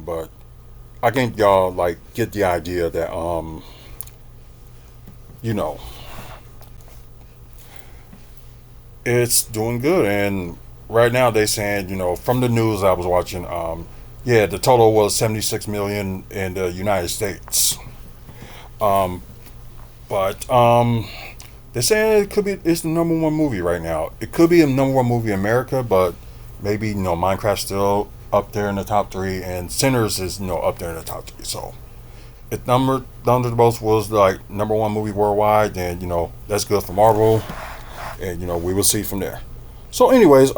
but I think y'all like get the idea that you know, it's doing good. And right now they saying, from the news I was watching, yeah, the total was 76 million in the United States. Um, but they're saying it's the number one movie right now. It could be a number one movie in America, but maybe Minecraft's still up there in the top three, and Sinners is up there in the top three. So if Thunderbolts was like number one movie worldwide, then that's good for Marvel, and we will see from there. So, anyways,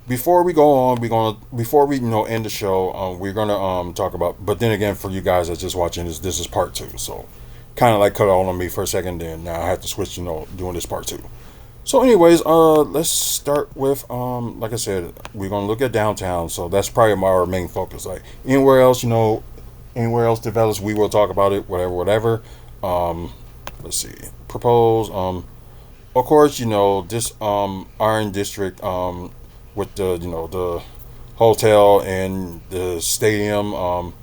before we go on, before we end the show, we're gonna talk about. But then again, for you guys that's just watching this is part two. So, kind of like cut all on me for a second. Then now I have to switch. Doing this part two. So, anyways, let's start with like I said, we're gonna look at downtown. So that's probably our main focus. Like anywhere else develops, we will talk about it. Whatever. Um, let's see. Propose. Of course, this Iron District with the hotel and the stadium.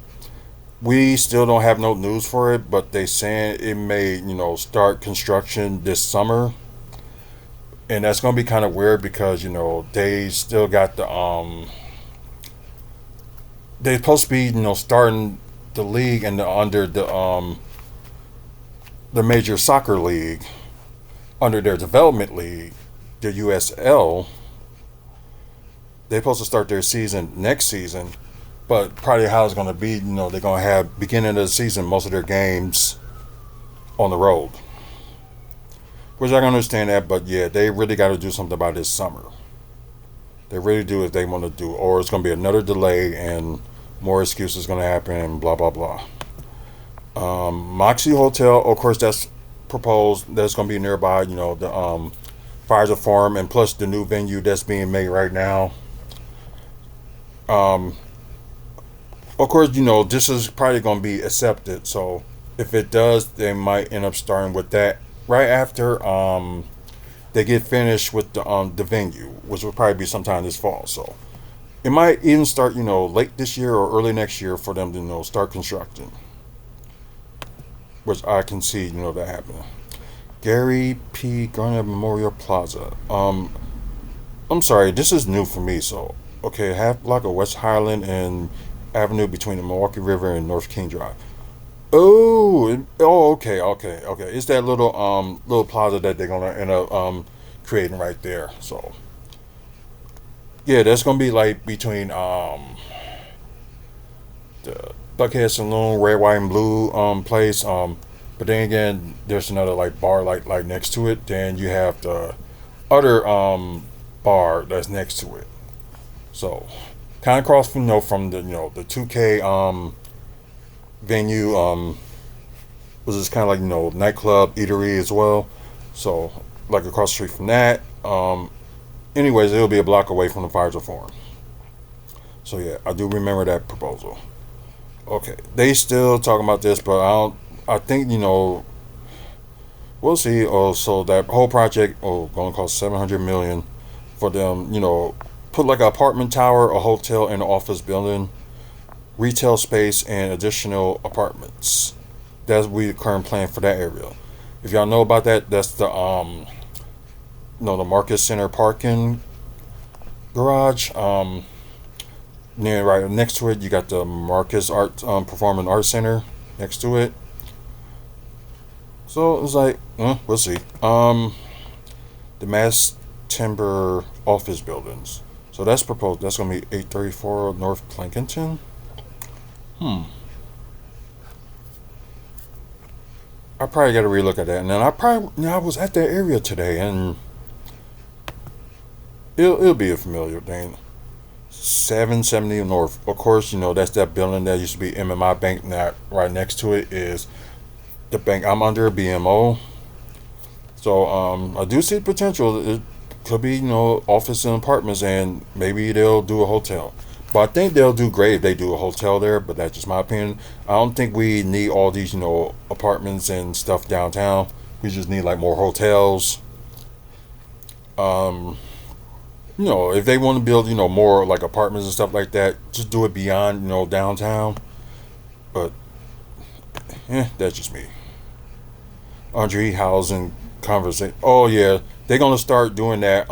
We still don't have no news for it, but they saying it may start construction this summer, and that's gonna be kind of weird because they still got they're supposed to be starting the league and under the major soccer league under their development league, the USL. They're supposed to start their season next season, but probably how it's going to be, they're going to have beginning of the season most of their games on the road, which I can understand that. But yeah, they really got to do something about this summer. They really do if they want to do, or it's going to be another delay and more excuses going to happen and blah blah blah. Moxie Hotel, of course, that's proposed. That's going to be nearby. The Pfizer Farm, and plus the new venue that's being made right now. Um, of course, this is probably going to be accepted. So if it does, they might end up starting with that right after they get finished with the venue, which will probably be sometime this fall. So it might even start late this year or early next year for them to start constructing, which I can see that happening. Gary P. Garner Memorial Plaza. I'm sorry, this is new for me. So okay, half block of West Highland and Avenue between the Milwaukee River and North King Drive. Oh, okay. It's that little plaza that they're gonna end up creating right there. So yeah, that's gonna be like between the Buckhead Saloon, Red, White, and Blue place. But then again, there's another like bar like next to it. Then you have the other bar that's next to it. So kind of across from from the the 2K venue was just kind of like nightclub eatery as well. So like across the street from that. Anyways, it'll be a block away from the Pfizer Farm. So yeah, I do remember that proposal. Okay, they still talking about this, but I don't. I think we'll see. Oh, so that whole project going to cost 700 million for them. Put like an apartment tower, a hotel, and an office building, retail space, and additional apartments. That's we the current plan for that area. If y'all know about that, that's the the Marcus Center parking garage. Near right next to it, you got the Marcus Art Performing Arts Center next to it. So it's like, we'll see. The Mass Timber office buildings. So that's proposed. That's gonna be 834 North Plankinton. Hmm. I probably got to relook at that. And then I was at that area today, and it'll be a familiar thing. 770 North. Of course, that's that building that used to be MMI Bank. Now, right next to it is the bank I'm under, BMO. So I do see potential. It could be office and apartments, and maybe they'll do a hotel. But I think they'll do great if they do a hotel there. But that's just my opinion. I don't think we need all these apartments and stuff downtown. We just need like more hotels. Um, if they want to build, more like apartments and stuff like that, just do it beyond, downtown. But that's just me. Andre housing conversation. Oh yeah, they're gonna start doing that.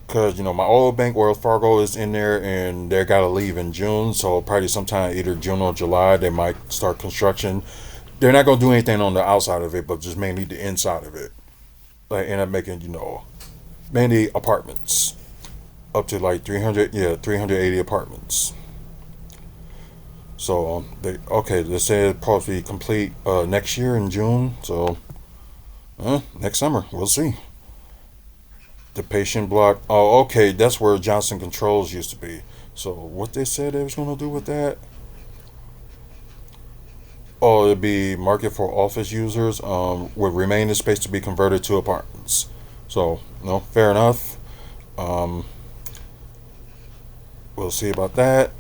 Cause my old bank, Wells Fargo, is in there, and they gotta leave in June. So probably sometime either June or July, they might start construction. They're not gonna do anything on the outside of it, but just mainly the inside of it. Like end up making mainly apartments up to like 300, 380 apartments. So they say it's probably complete next year in June. So next summer we'll see. The patient block. Oh, okay, that's where Johnson Controls used to be. So what they said they was gonna do with that? Oh, it'd be market for office users. With remaining space to be converted to apartments. So fair enough. Um, we'll see about that.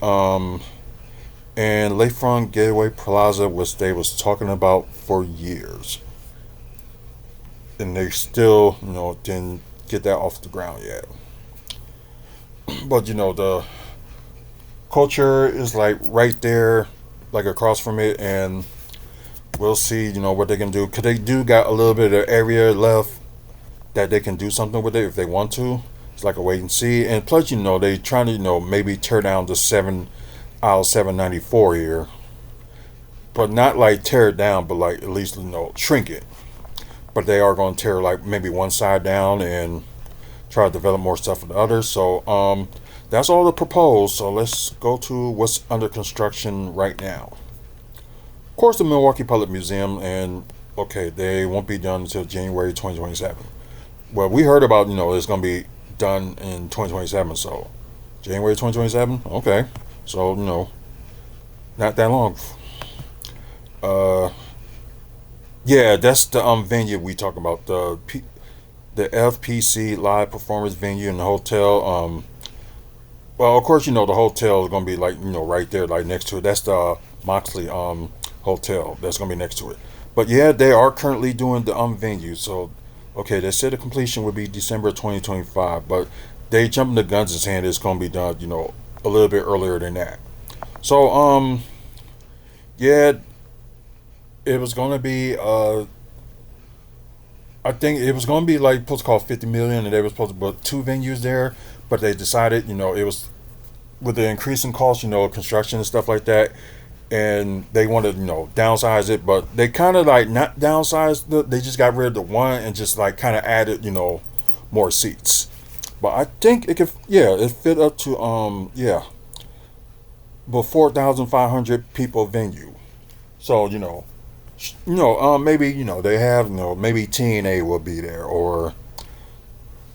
And Lakefront Gateway Plaza, which they was talking about for years, and they still didn't get that off the ground yet. But the culture is like right there, like across from it, and we'll see what they can do. Cause they do got a little bit of area left that they can do something with it if they want to. It's like a wait and see. And plus, they trying to maybe tear down the aisle 794 here, but not like tear it down, but like at least shrink it. But they are going to tear like maybe one side down and try to develop more stuff with the others. So that's all the proposed. So let's go to what's under construction right now. Of course, the Milwaukee Public Museum, and okay, they won't be done until January 2027. Well, we heard about it's going to be done in 2027. So January 2027. Okay, so not that long. Uh, yeah, that's the venue we talking about, the FPC live performance venue in the hotel. Well, of course, the hotel is gonna be like right there, like next to it. That's the Moxley hotel that's gonna be next to it. But yeah, they are currently doing the venue. So okay, they said the completion would be December 2025, but they jumping the guns and saying it's gonna be done a little bit earlier than that. So yeah, it was gonna be I think it was going to be like supposed to cost 50 million, and they were supposed to put two venues there, but they decided, it was with the increasing cost, construction and stuff like that, and they wanted, downsize it, but they kind of like not downsized. They just got rid of the one and just like kind of added, more seats. But I think it could, yeah, it fit up to but 4,500 people venue. So maybe they have maybe TNA will be there, or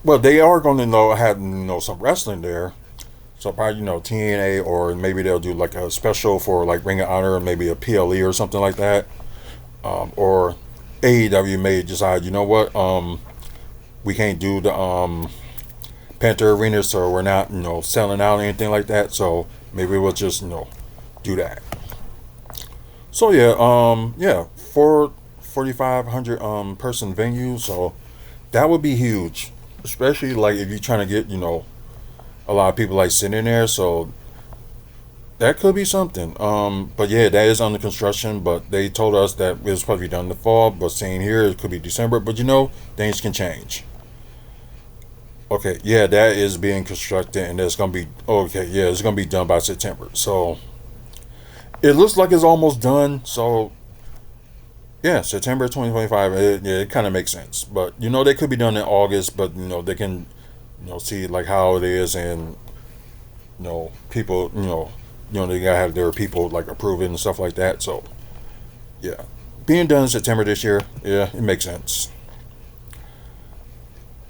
well, they are going to have some wrestling there. So probably TNA, or maybe they'll do like a special for like Ring of Honor, and maybe a PLE or something like that. Or AEW may decide, what, we can't do the Panther Arena, so we're not selling out or anything like that. So maybe we'll just do that. So yeah, 4,500 person venue. So that would be huge, especially like if you're trying to get a lot of people like sitting there. So that could be something. But yeah, that is under construction. But they told us that it was probably done in the fall. But saying here it could be December. But things can change. Okay, yeah, that is being constructed, and that's gonna be okay. Yeah, it's gonna be done by September. So it looks like it's almost done. So yeah, September 2025. It kind of makes sense. But they could be done in August. But they can see like how it is, and people they gotta have their people like approve it and stuff like that. So yeah, being done in September this year, yeah, it makes sense.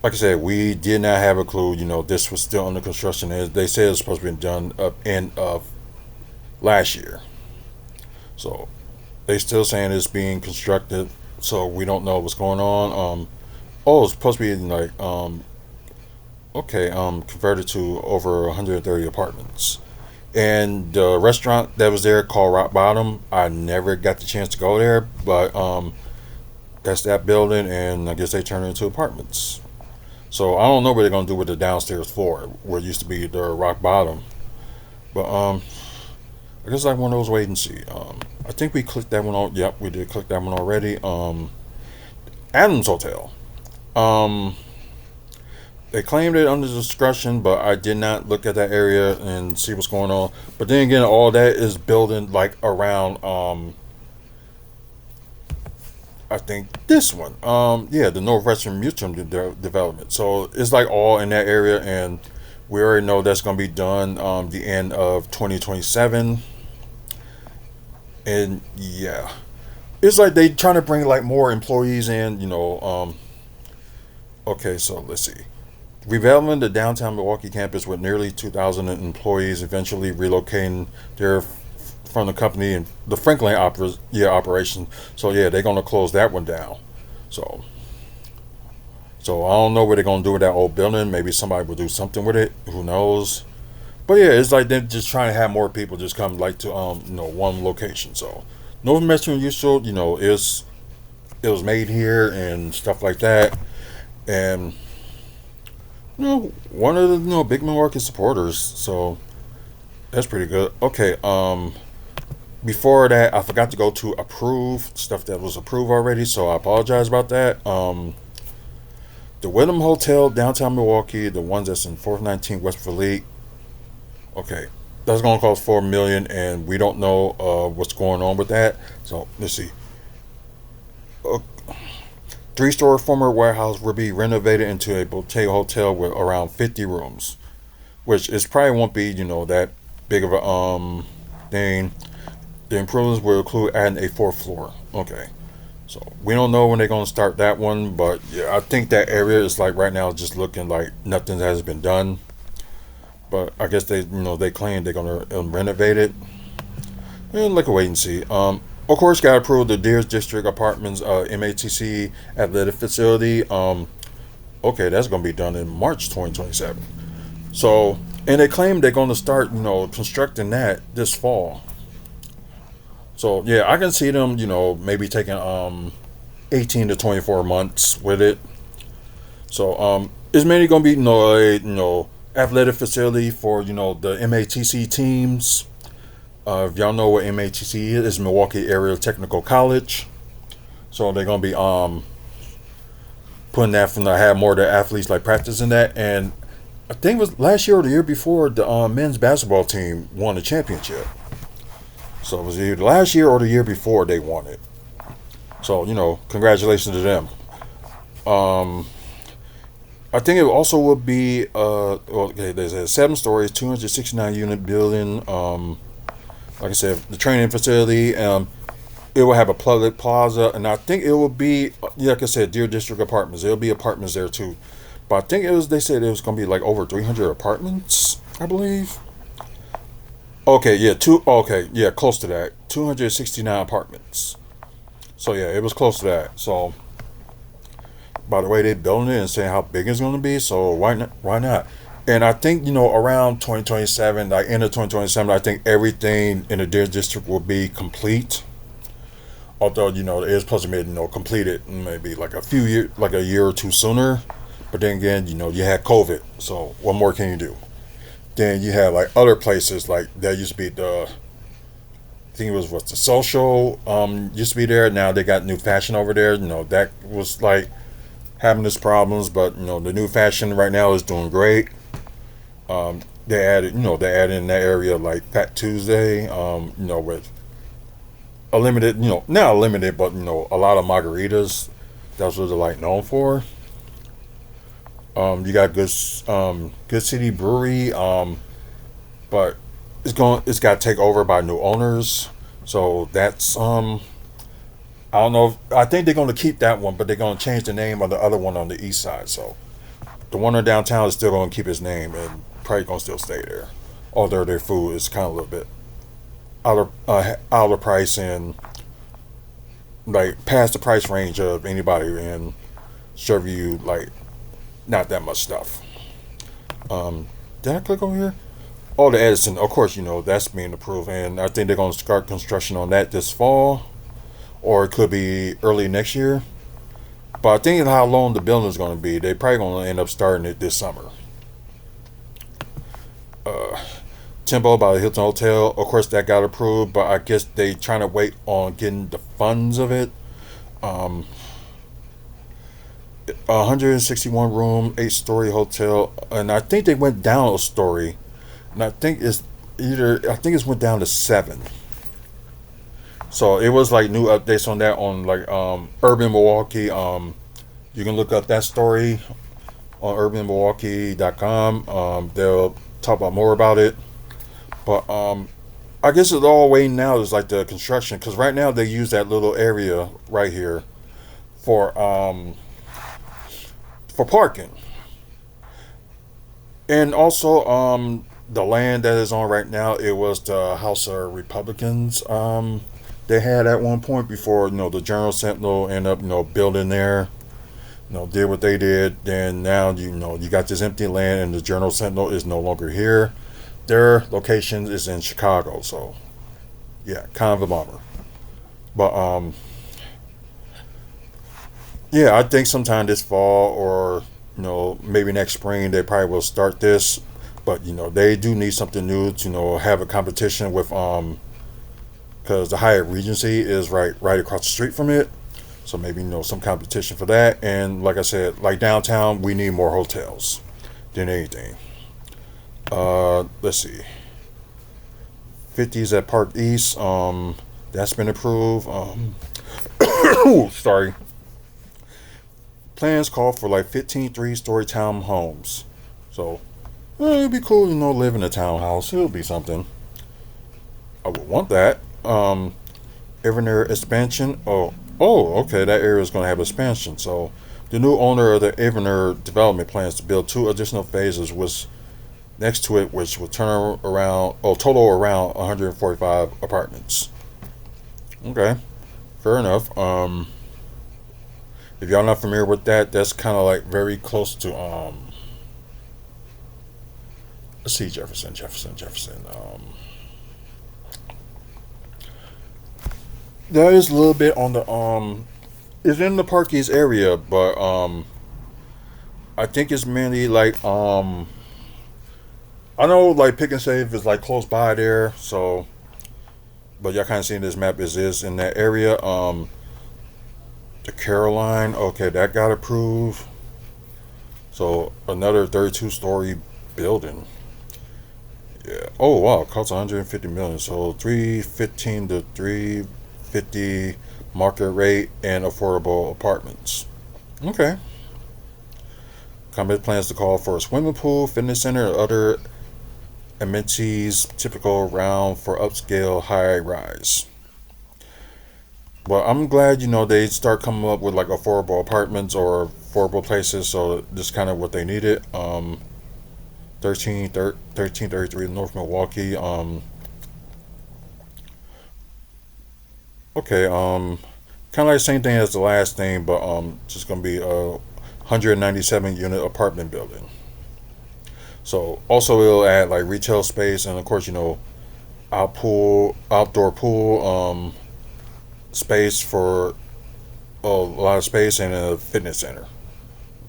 Like I said, we did not have a clue. This was still under construction. They said it was supposed to be done up end of last year. So they still saying it's being constructed. So we don't know what's going on. Oh, it's supposed to be like okay, converted to over 130 apartments. And the restaurant that was there called Rock Bottom, I never got the chance to go there, but that's that building, and I guess they turned it into apartments. So I don't know what they're gonna do with the downstairs floor where it used to be the rock bottom. But I guess like one of those wait and see. I think we clicked that one on. Yep, we did click that one already. Adams Hotel. Um, they claimed it under discretion, but I did not look at that area and see what's going on. But then again, all that is building like around I think this one. Yeah, the Northwestern Mutual development. So it's like all in that area, and we already know that's gonna be done the end of 2027. And yeah, it's like they trying to bring like more employees in. Okay, so let's see. Redeveloping the downtown Milwaukee campus with nearly 2,000 employees, eventually relocating there from the company and the Franklin operation. So yeah, they're gonna close that one down. So so I don't know what they're gonna do with that old building. Maybe somebody will do something with it. Who knows? But yeah, it's like they're just trying to have more people just come like to one location. So Northwestern Mutual, it was made here and stuff like that. And one of the big Milwaukee supporters. So that's pretty good. Okay. Before that, I forgot to go to approve stuff that was approved already. So I apologize about that. The Wyndham Hotel downtown Milwaukee, the ones that's in 419 West Philly. Okay, that's gonna cost 4 million, and we don't know what's going on with that. So let's see. Uh, Three-story former warehouse will be renovated into a boutique hotel with around 50 rooms, which is probably won't be that big of a thing. The improvements will include adding a fourth floor. Okay, so we don't know when they're gonna start that one, but yeah, I think that area is like right now just looking like nothing has been done. But I guess they claim they're gonna renovate it. And look, wait and see. Of course, got approved the Deers District Apartments MATC athletic facility. Okay, that's gonna be done in March 2027. So, and they claim they're gonna start constructing that this fall. So yeah, I can see them maybe taking 18 to 24 months with it. So it's mainly gonna be athletic facility for the MATC teams. If y'all know what MATC is, it's Milwaukee Area Technical College. So they're gonna be putting that from to have more of the athletes like practicing that. And I think it was last year or the year before the men's basketball team won the championship. So it was either last year or the year before they won it. So congratulations to them. Um, I think it also would be okay. There's a 7 stories, 269 unit building. Like I said, the training facility. It will have a public plaza, and I think it will be like I said, Deer District Apartments. There'll be apartments there too, but I think it was. They said it was going to be like over 300 apartments, I believe. Okay, yeah, Okay, yeah, close to that. 269 apartments. So yeah, it was close to that. So by the way they building it and saying how big it's going to be, so why not? Why not? And I think around 2027, like end of 2027, I think everything in the Deer District will be complete. Although it is possible to complete it maybe like a few years, like a year or two sooner. But then again, you had COVID, so what more can you do? Then you have like other places like that used to be I think it was what the social used to be there. Now they got new fashion over there. That was like having its problems, but the new fashion right now is doing great. They added in that area like Fat Tuesday. With a limited, not limited, but a lot of margaritas. That's what they're like known for. You got Good City Brewery. But it's got to take over by new owners. So that's I don't know. I think they're going to keep that one, but they're going to change the name of the other one on the east side. So the one in downtown is still going to keep its name and probably going to still stay there. Although their food is kind of a little bit out of price and like past the price range of anybody and serve you like not that much stuff. Did I click over here? Oh, the Edison, of course, that's being approved, and I think they're going to start construction on that this fall, or it could be early next year. But I think how long the building is going to be, they probably going to end up starting it this summer. Uh, Tempo by the Hilton Hotel, of course, that got approved, but I guess they trying to wait on getting the funds of it. Um, 161 room, 8-story hotel, and I think they went down a story, and I think it's went down to 7. So it was like new updates on that on like Urban Milwaukee. You can look up that story on urbanmilwaukee.com. They'll talk about more about it. But I guess it's all waiting now is like the construction because right now they use that little area right here for parking, and also the land that is on right now. It was the House of Republicans. They had at one point before the Journal Sentinel ended up building there. Did what they did. Then now you got this empty land, and the Journal Sentinel is no longer here. Their location is in Chicago, so yeah, kind of a bummer. But yeah, I think sometime this fall or maybe next spring they probably will start this. But they do need something new to have a competition with because the Hyatt Regency is right across the street from it. So maybe some competition for that. And like I said, like downtown, we need more hotels than anything. Let's see. 50s at Park East. That's been approved. Sorry. Plans call for like 15 3-story townhomes. So it'd be cool, live in a townhouse. It'll be something. I would want that. Everner expansion. Okay. That area is going to have expansion. So the new owner of the Everner development plans to build 2 additional phases, was next to it, which will turn around, total around 145 apartments. Okay, fair enough. If y'all not familiar with that, that's kind of like very close to let's see, Jefferson. That is a little bit on the it's in the Park East area, but I think it's mainly like I know like Pick and Save is like close by there, so but y'all kind of seeing this map is in that area. The Caroline, okay, that got approved. So another 32-story building. Yeah. Oh wow, costs 150 million. So 315 to 350 market rate and affordable apartments. Okay. Company plans to call for a swimming pool, fitness center, and other amenities typical around for upscale high rise. Well, I'm glad they start coming up with like affordable apartments or affordable places. So this is kind of what they needed. 1333 North Milwaukee. Okay. Kind of like the same thing as the last thing, but just gonna be a 197 unit apartment building. So also it'll add like retail space and of course outdoor pool space for a lot of space and a fitness center.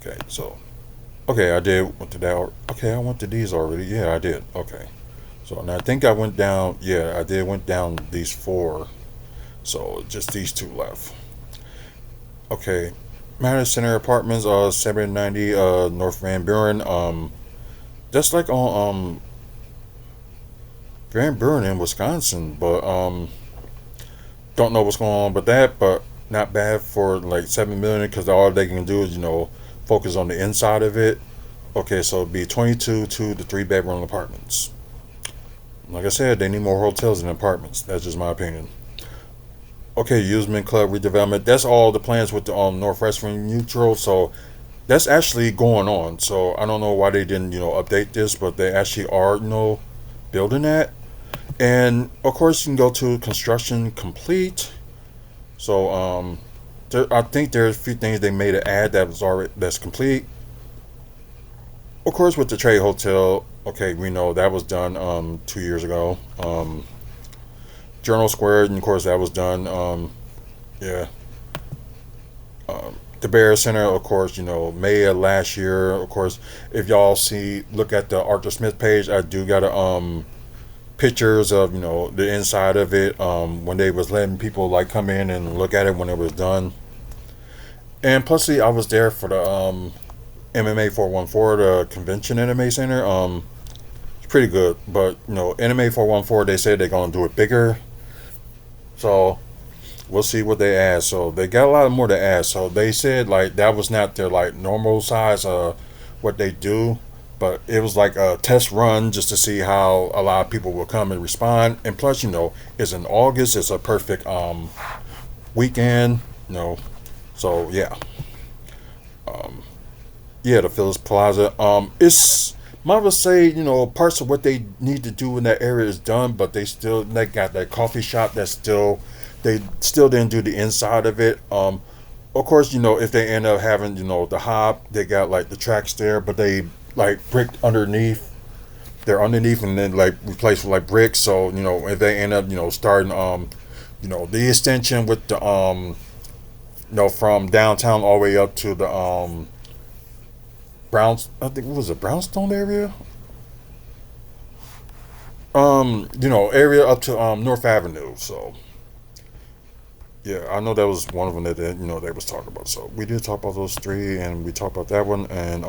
Okay, so okay, I did went to that. Okay, I went to these already. Yeah, I did. Okay, so now I think I went down. Yeah, I did went down these 4. So just these 2 left. Okay, Manor Center Apartments, 790 North Van Buren. That's like on Van Buren in Wisconsin, but don't know what's going on with that, but not bad for like 7 million because all they can do is focus on the inside of it. Okay, so it'd be 22 2 to 3 bedroom apartments. Like I said, they need more hotels than apartments. That's just my opinion. Okay, Usement Club redevelopment. That's all the plans with the Northwestern Neutral. So that's actually going on. So I don't know why they didn't update this, but they actually are building that. And of course, you can go to construction complete. So I think there's a few things they made to add that's complete. Of course, with the Trade Hotel, okay, we know that was done 2 years ago. Journal Square, and of course that was done. Yeah. the Bear Center, of course, May of last year. Of course, if y'all look at the Arthur Smith page, I do got a pictures of the inside of it when they was letting people like come in and look at it when it was done. And plus, I was there for the MMA 414, the convention MMA center. It's pretty good, but MMA 414, they said they're gonna do it bigger, so we'll see what they add. So they got a lot more to add. So they said like that was not their like normal size what they do, but it was like a test run just to see how a lot of people will come and respond. And plus, it's in August. It's a perfect weekend. So yeah, yeah, the Phillips Plaza. It's might well say parts of what they need to do in that area is done, but they got that coffee shop that's still they still didn't do the inside of it. Of course, if they end up having the hop, they got like the tracks there, but they like bricked underneath. They're underneath and then like replaced with like bricks. So if they end up starting the extension with the from downtown all the way up to the Browns. I think what was it, Brownstone area. Area up to North Avenue. So yeah, I know that was one of them that they was talking about. So we did talk about those three, and we talked about that one, and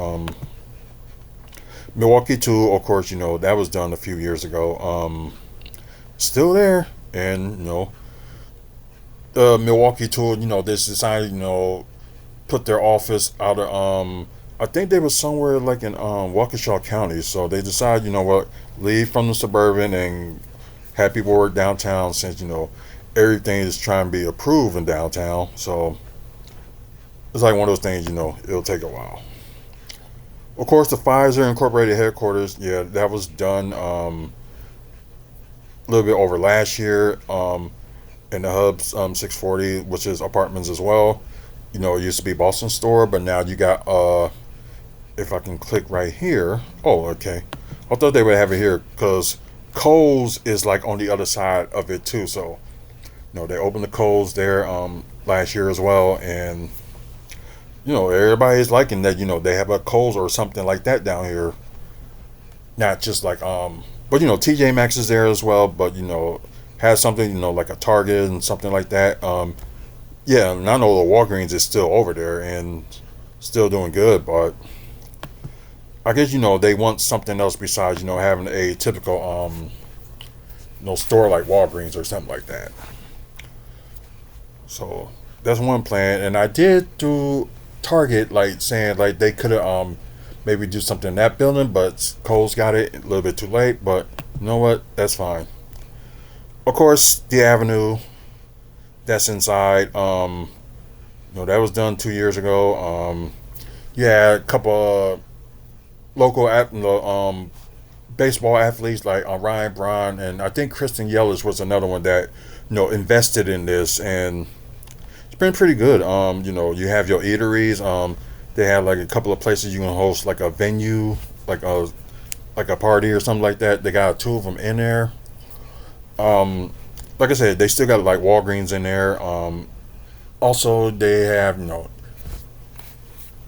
Milwaukee too. Of course, that was done a few years ago. Still there, and Milwaukee too. They decided put their office out of I think they were somewhere like in Waukesha County. So they decided what, leave from the suburban and have people work downtown since everything is trying to be approved in downtown. So it's like one of those things, it'll take a while. Of course, the Pfizer Incorporated headquarters, yeah, that was done a little bit over last year. In the Hubs 640, which is apartments as well. It used to be Boston Store, but now you got if I can click right here. Oh, okay. I thought they would have it here because Kohl's is like on the other side of it too. So they opened the Kohl's there last year as well, and everybody's liking that. They have a Kohl's or something like that down here. Not just like but TJ Maxx is there as well, but has something like a Target and something like that. Yeah, and I know the Walgreens is still over there and still doing good, but I guess they want something else besides having a typical store like Walgreens or something like that. So that's one plan, and I did do Target like saying like they could have maybe do something in that building, but Kohl's got it a little bit too late. But you know what? That's fine. Of course, the Avenue that's inside. That was done 2 years ago. Yeah, a couple of local baseball athletes like Ryan Braun, and I think Kristen Yelich was another one that invested in this, and it's been pretty good. You have your eateries. They have like a couple of places you can host like a venue, like a party or something like that. They got two of them in there. Like I said, they still got like Walgreens in there. Also, they have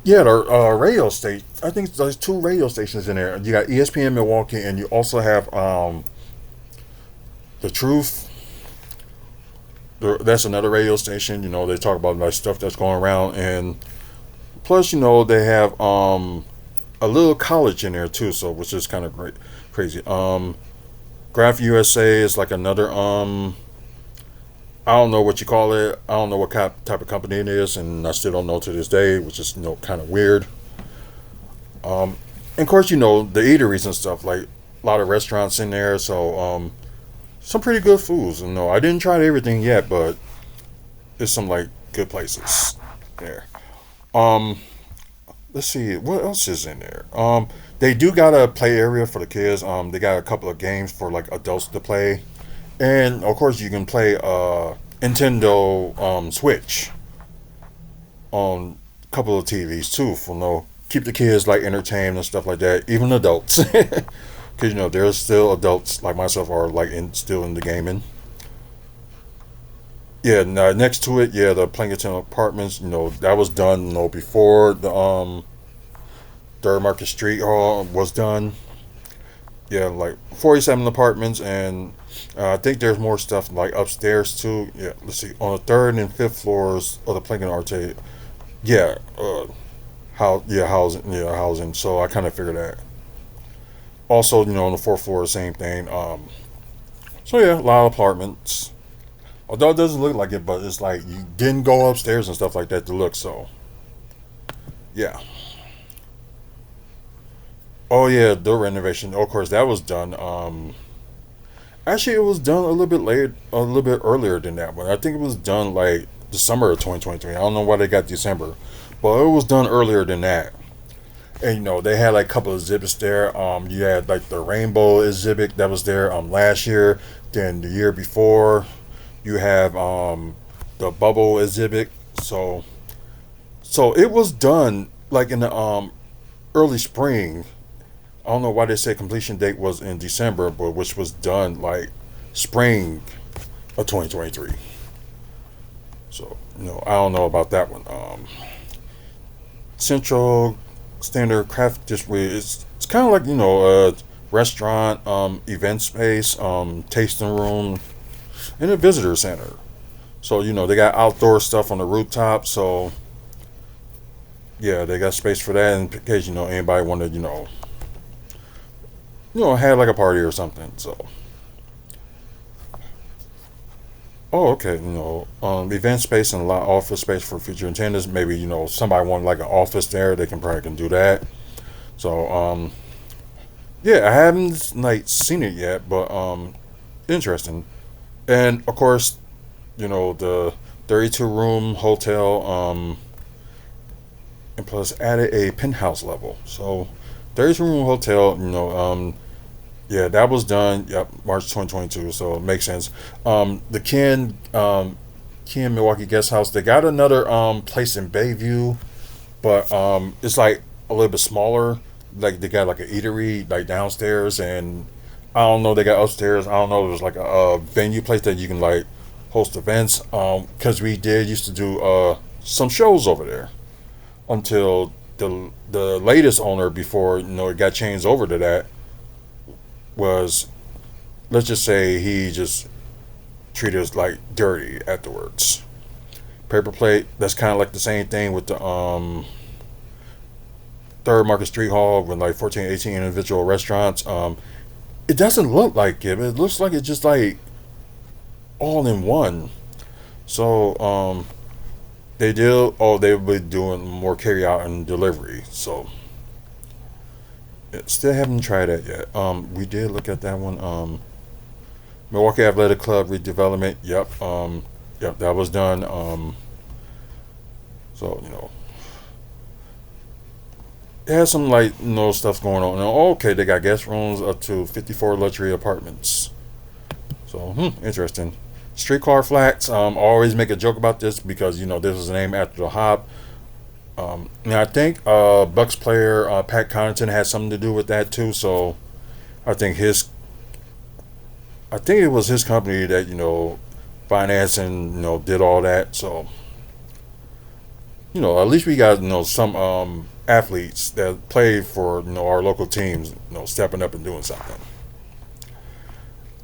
yeah, the radio station. I think there's two radio stations in there. You got ESPN Milwaukee, and you also have the Truth. That's another radio station. They talk about like stuff that's going around, and plus they have a little college in there too. So which is kind of great, crazy. Graph USA is like another I don't know what you call it. I don't know what type of company it is, and I still don't know to this day, which is kind of weird. And of course, the eateries and stuff, like a lot of restaurants in there, so some pretty good foods. I didn't try everything yet, but it's some like good places there. Let's see what else is in there. They do got a play area for the kids. They got a couple of games for like adults to play. And of course, you can play Nintendo Switch on a couple of TVs too. For keep the kids like entertained and stuff like that. Even adults, because there's still adults like myself are like still in the gaming. Yeah, next to it, yeah, the Plankinton Apartments. That was done. Before the Third Market Street Hall was done. Yeah, like 47 apartments, and I think there's more stuff like upstairs too. Yeah, let's see, on the third and fifth floors of the Plankin Arte. Yeah, housing. So I kind of figured that. Also, on the fourth floor, same thing. So yeah, a lot of apartments. Although it doesn't look like it, but it's like you didn't go upstairs and stuff like that to look. So yeah. Oh yeah, the renovation. Of course, that was done. Actually, it was done a little bit late, a little bit earlier than that. But I think it was done like the summer of 2023. I don't know why they got December, but it was done earlier than that. And they had like a couple of exhibits there. You had like the rainbow exhibit that was there last year. Then the year before, you have the bubble exhibit. So it was done like in the early spring. I don't know why they said completion date was in December, but which was done like spring of 2023. So I don't know about that one. Central Standard Craft District. It's kind of like a restaurant, event space, tasting room, and a visitor center. So they got outdoor stuff on the rooftop. So yeah, they got space for that in case anybody wanted had like a party or something. So oh okay, event space and a lot of office space for future attendants. Maybe somebody wanted like an office there, they can probably can do that. So yeah, I haven't like seen it yet, but interesting. And of course, the 32 room hotel, and plus added a penthouse level. So 32 room hotel, yeah, that was done. Yep, March 2022. So it makes sense. The Ken Milwaukee Guest House. They got another place in Bayview, but it's like a little bit smaller. Like they got like an eatery like downstairs, and I don't know. They got upstairs. I don't know. There's like a venue place that you can like host events. Because we did used to do some shows over there until the latest owner before it got changed over to that was, let's just say, he just treated us like dirty afterwards. Paper plate. That's kind of like the same thing with the Third Market Street Hall with like 14, 18 individual restaurants. It doesn't look like it. It looks like it's just like all in one. So they did. Oh, they'll be doing more carry out and delivery. So still haven't tried that yet. We did look at that one. Milwaukee Athletic Club redevelopment. Yep. Yep. That was done. So it has some like stuff going on. Now, okay, they got guest rooms up to 54 luxury apartments. So interesting. Streetcar Flats. I always make a joke about this because this is named after the hop. And I think Bucks player Pat Connaughton had something to do with that too. So I think it was his company that financed and did all that. So at least we got some athletes that play for our local teams stepping up and doing something.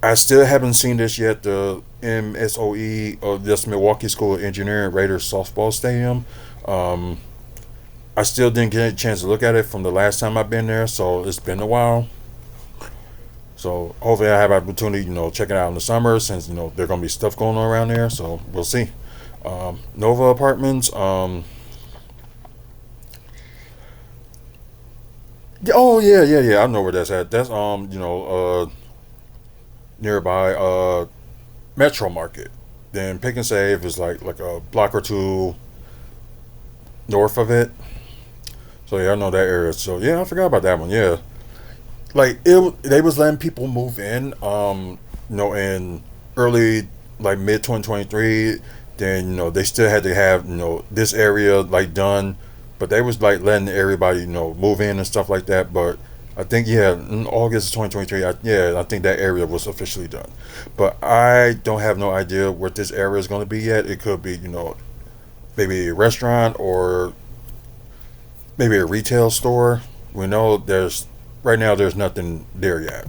I still haven't seen this yet. The MSOE or this Milwaukee School of Engineering Raiders softball stadium. I still didn't get a chance to look at it from the last time I've been there, so it's been a while. So hopefully I have opportunity, check it out in the summer since there's gonna be stuff going on around there. So we'll see. Nova Apartments. Oh yeah. I know where that's at. That's nearby Metro Market. Then Pick and Save is like a block or two north of it. So yeah, I know that area. So yeah, I forgot about that one. Yeah, like they was letting people move in. In early like mid 2023. Then they still had to have this area like done, but they was like letting everybody move in and stuff like that. But I think, yeah, in August 2023. Yeah, I think that area was officially done, but I don't have no idea what this area is going to be yet. It could be, maybe a restaurant or maybe a retail store. We know there's right now there's nothing there yet,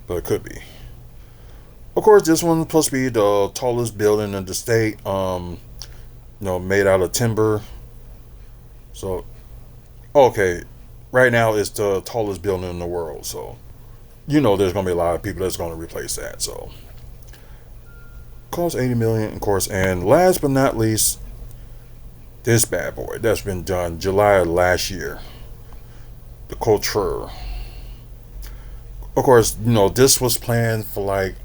but it could be. Of course, this one's supposed to be the tallest building in the state. Made out of timber. So, okay, right now it's the tallest building in the world. So, there's gonna be a lot of people that's gonna replace that. So, cost 80 million, of course. And last but not least, this bad boy that's been done July of last year, the Culture. Of course, this was planned for like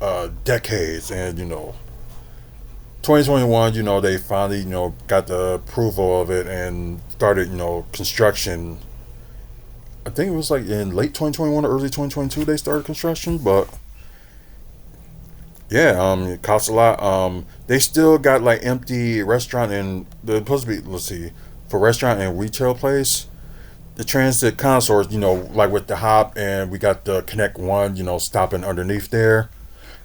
decades, and 2021, they finally, got the approval of it and started, construction. I think it was like in late 2021 or early 2022 they started construction, but yeah, it costs a lot. They still got like empty restaurant and they're supposed to be, let's see, for restaurant and retail place. The transit consorts, like with the hop, and we got the Connect One, stopping underneath there.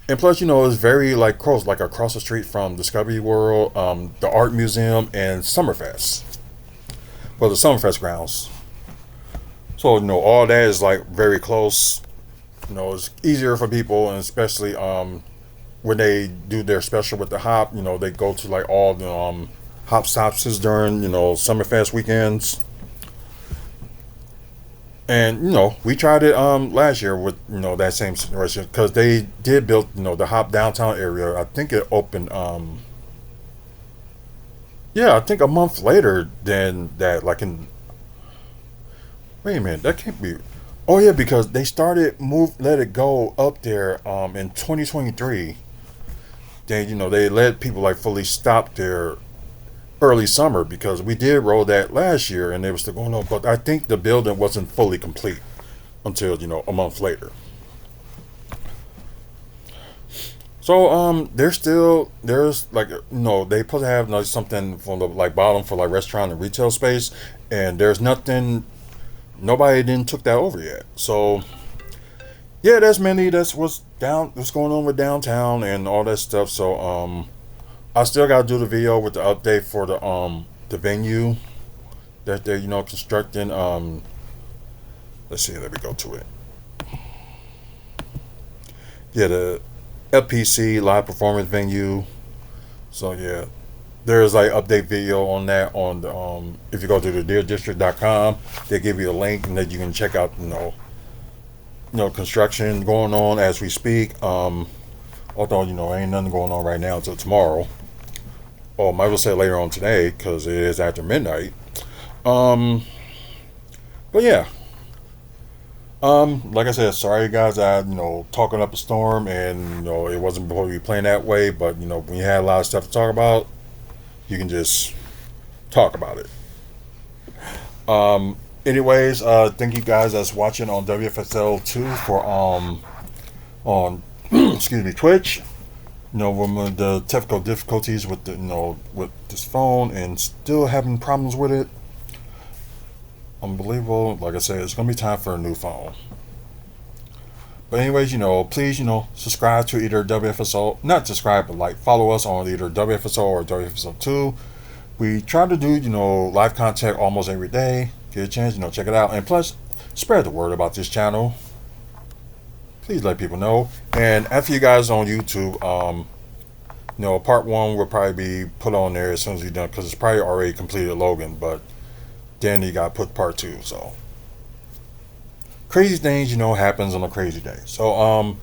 And plus, it's very like close, like across the street from Discovery World, the Art Museum, and Summerfest. Well, the Summerfest grounds. So, all that is like very close. It's easier for people, and especially when they do their special with the hop, they go to like all the hop stops during, Summerfest weekends. And we tried it last year with that same situation because they did build the hop downtown area. I think it opened yeah, I think a month later than that. Like in wait a minute, that can't be. Oh yeah, because they started let it go up there in 2023. Then they let people like fully stop there early summer because we did roll that last year and they were still going on. But I think the building wasn't fully complete until a month later. So there's like they supposed to have like something from the like bottom for like restaurant and retail space, and there's nothing. Nobody didn't took that over yet. So yeah, that's mainly what's going on with downtown and all that stuff. So I still gotta do the video with the update for the venue that they're constructing. Let's see, let me go to it. Yeah, the FPC live performance venue. So yeah, there's like update video on that on the if you go to the deerdistrict.com, they give you a link and that you can check out construction going on as we speak. Although ain't nothing going on right now until tomorrow. Or might as well say later on today because it is after midnight. Um, but yeah, like I said, sorry guys, I talking up a storm, and it wasn't supposed to be playing that way. But when you had a lot of stuff to talk about, you can just talk about it. Anyways, thank you guys that's watching on WFSO 2 for on excuse me, Twitch. With the technical difficulties with the with this phone and still having problems with it. Unbelievable. Like I said, it's gonna be time for a new phone. But anyways, please, subscribe to either WFSO, not subscribe, but like follow us on either WFSO or WFSO2. We try to do, live content almost every day. Get a chance, check it out. And plus, spread the word about this channel. Please let people know. And after you guys on YouTube, part one will probably be put on there as soon as you're done because it's probably already completed Logan, but then you got to put part two. So crazy things, happens on a crazy day. So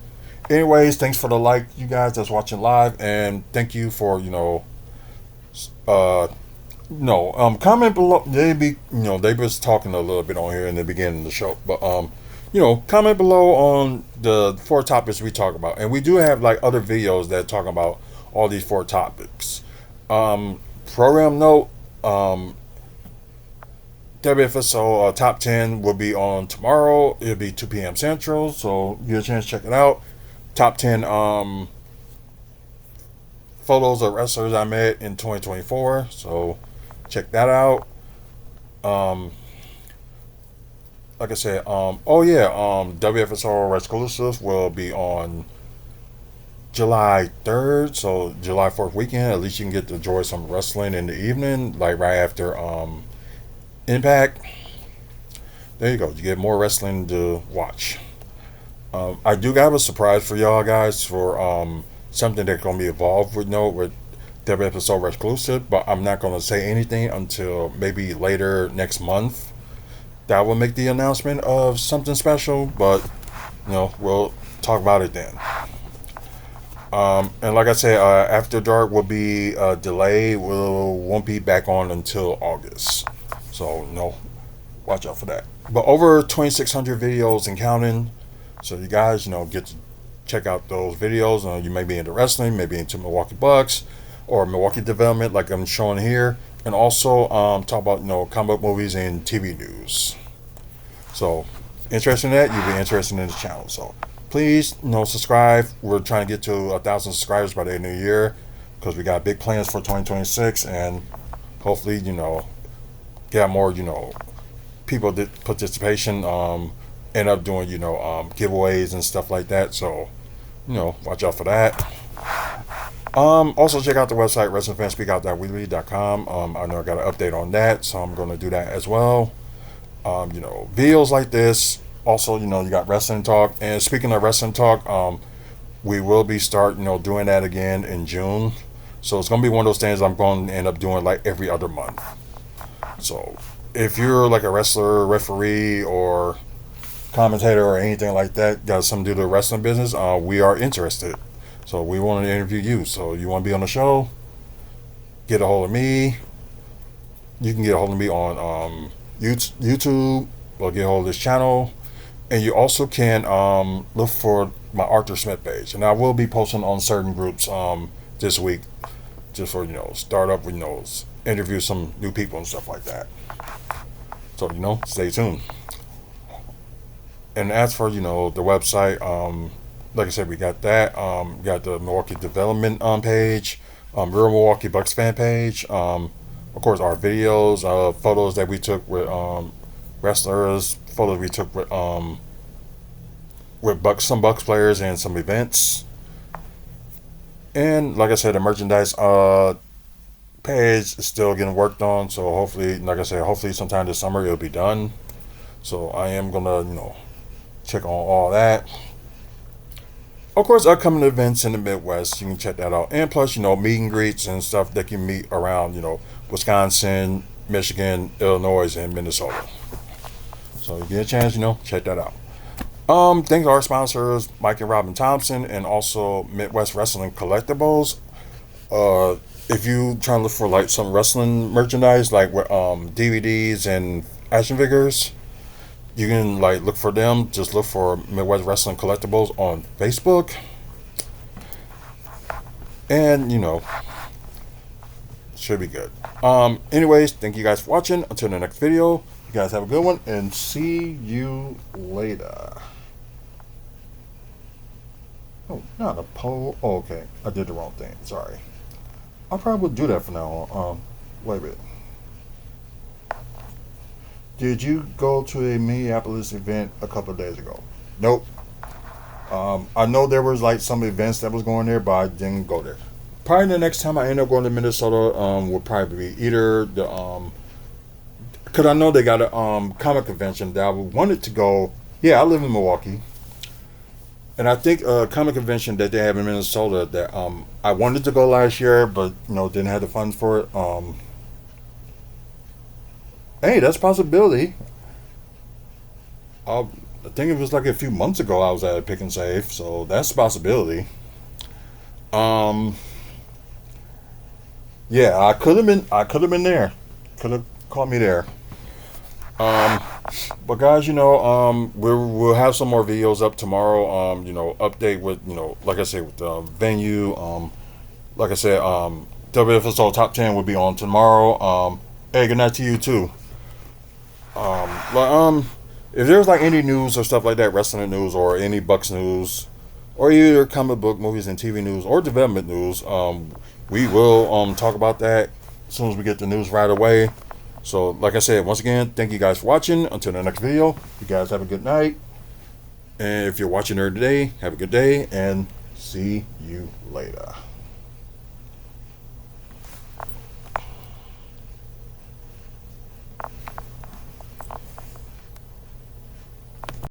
anyways, thanks for the like, you guys that's watching live, and thank you for comment below. They was talking a little bit on here in the beginning of the show, but comment below on the 4 topics we talk about, and we do have like other videos that talk about all these 4 topics. Program note, WFSO top 10 will be on tomorrow. It'll be 2 p.m. Central, so you get a chance to check it out. Top 10 photos of wrestlers I met in 2024, so check that out. like I said, oh yeah, WFSO exclusive will be on July 3rd, so July 4th weekend. At least you can get to enjoy some wrestling in the evening, like right after Impact. There you go. You get more wrestling to watch. I do have a surprise for y'all guys for something that's gonna be involved with WFSO exclusive, but I'm not gonna say anything until maybe later next month. That will make the announcement of something special, but we'll talk about it then. And like I said, After Dark will be delayed. We won't be back on until August. So, watch out for that. But over 2,600 videos and counting. So you guys, get to check out those videos. You may be into wrestling, maybe into Milwaukee Bucks or Milwaukee development, like I'm showing here, and also talk about comic book movies and TV news. So, interested in that, you'll be interested in the channel. So, please, subscribe. We're trying to get to 1,000 subscribers by the end of the year because we got big plans for 2026, and hopefully, get more, people participation. End up doing, giveaways and stuff like that. So, watch out for that. Also check out the website WrestlingFansSpeakOut.weebly.com. I know I got an update on that, so I'm going to do that as well. Videos like this. Also, you got wrestling talk. And speaking of wrestling talk, we will be doing that again in June. So it's going to be one of those things I'm going to end up doing like every other month. So if you're like a wrestler, referee, or commentator or anything like that, got something to do with the wrestling business, we are interested. So we want to interview you. So you want to be on the show, get a hold of me. You can get a hold of me on YouTube or get a hold of this channel. And you also can look for my Arthur Smith page. And I will be posting on certain groups this week just for, start up with, interview some new people and stuff like that. So, stay tuned. And as for, the website, like I said, we got that. We got the Milwaukee Development page, Real Milwaukee Bucks fan page. Of course, our videos, photos that we took with wrestlers, photos we took with some Bucks players and some events. And like I said, the merchandise page is still getting worked on. So hopefully, like I said, hopefully sometime this summer it'll be done. So I am gonna, check on all that. Of course, upcoming events in the Midwest, you can check that out. And plus, meet and greets and stuff that you meet around, Wisconsin, Michigan, Illinois, and Minnesota. So you get a chance, check that out. Thanks to our sponsors, Mike and Robin Thompson, and also Midwest Wrestling Collectibles. If you trying to look for like some wrestling merchandise, like DVDs and action figures, you can look for them. Just look for Midwest Wrestling Collectibles on Facebook. And should be good. Anyways, thank you guys for watching. Until the next video, you guys have a good one and see you later. Oh, not a poll. Oh, okay. I did the wrong thing. Sorry. I'll probably do that from now on. Wait a minute. Did you go to a Minneapolis event a couple of days ago? Nope. I know there was some events that was going there, but I didn't go there. Probably the next time I end up going to Minnesota will probably be either the because I know they got a comic convention that I wanted to go. Yeah, I live in Milwaukee, and I think a comic convention that they have in Minnesota that I wanted to go last year, but didn't have the funds for it. Hey, that's a possibility. I think it was like a few months ago I was at Pick and Save, so that's a possibility. Yeah, I could have been there. Could have caught me there. But guys, we'll have some more videos up tomorrow. Update with like I said, with the venue. Like I said, WFSO Top 10 will be on tomorrow. Hey, good night to you too. If there's any news or stuff like that, wrestling news or any Bucks news, or either comic book, movies, and TV news or development news, we will talk about that as soon as we get the news right away. So, like I said, once again, thank you guys for watching. Until the next video, you guys have a good night. And if you're watching her today, have a good day, and see you later.